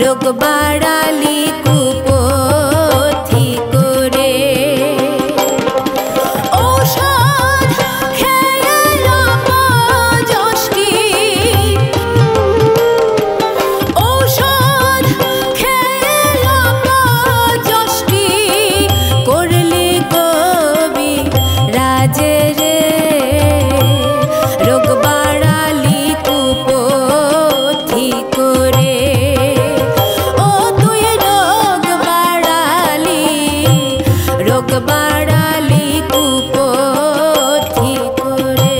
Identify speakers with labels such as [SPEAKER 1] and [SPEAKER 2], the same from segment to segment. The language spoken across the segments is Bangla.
[SPEAKER 1] রোগ বাড়ালি কুপথি করে ঔষধ খেয়ে অপযষ্টি ঔষধ খেয়ে অপযষ্টি করলি কবি রাজে রে রোগ বাড়ালি কুপথি করে রোগ বাড়ালি কুপথি করে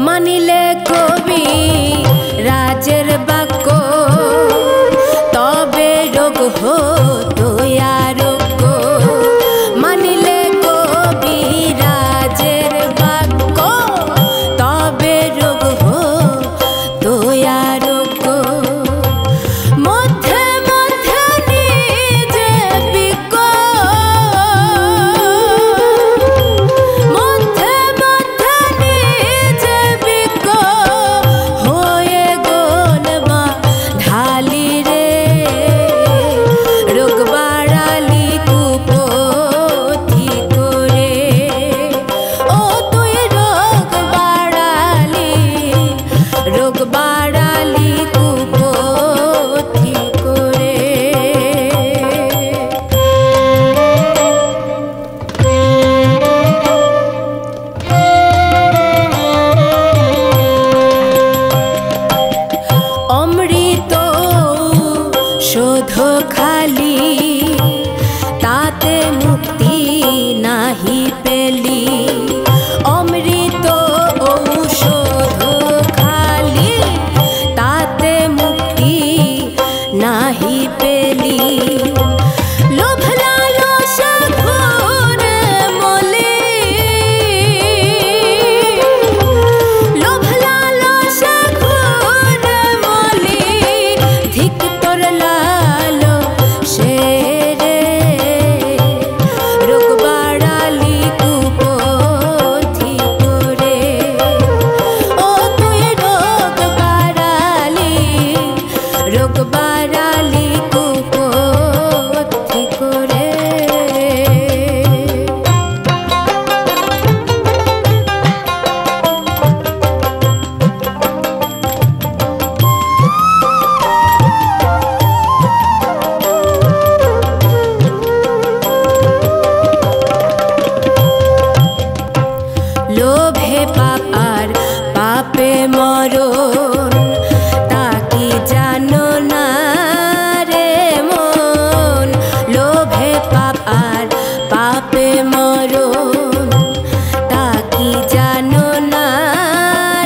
[SPEAKER 1] মানিলে কবি রাজের বাক্য হতো আরোগ্য মানিলে কবি রাজের বাক্য তবে রোগ হতো আরোগ্য মধ্যে মধ্যে নিজে বিজ্ঞ মধ্যে মধ্যে নিজে বিজ্ঞ হয়ে গোলমা ঢালি রে রোগ বাড়ালি কুপথি করে ও তুই রোগ বাড়ালি কুপথি করে অমৃত শোধ খালি তাতে মুক্তি নাহি পেলি অমৃত ঔষধ খালি তাতে মুক্তি নাহি পেলি লোভ লালসা ঘোরে মলি লোভ লালসা ঘোরে মলি ধিক তোর লালো শেরে রোগ বাড়ালি কুপথি করে ও তুই রোগ বাড়ালি কুপথি করে লোভে পাপ আর পাপে মরণ তা কি জানো না রে মন লোভে পাপ আর পাপে মরণ তা কি জানো না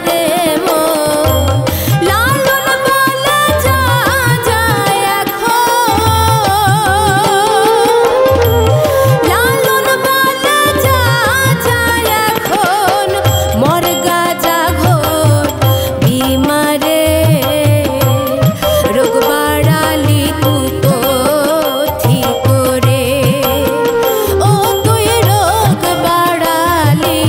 [SPEAKER 1] রে মন লালন বলে যা যায় এখন লালন বলে যা যায় এখন মর গাজা ঘোর বিমারে রোগ বাড়ালি কুপথি করে ও তুই রোগ বাড়ালি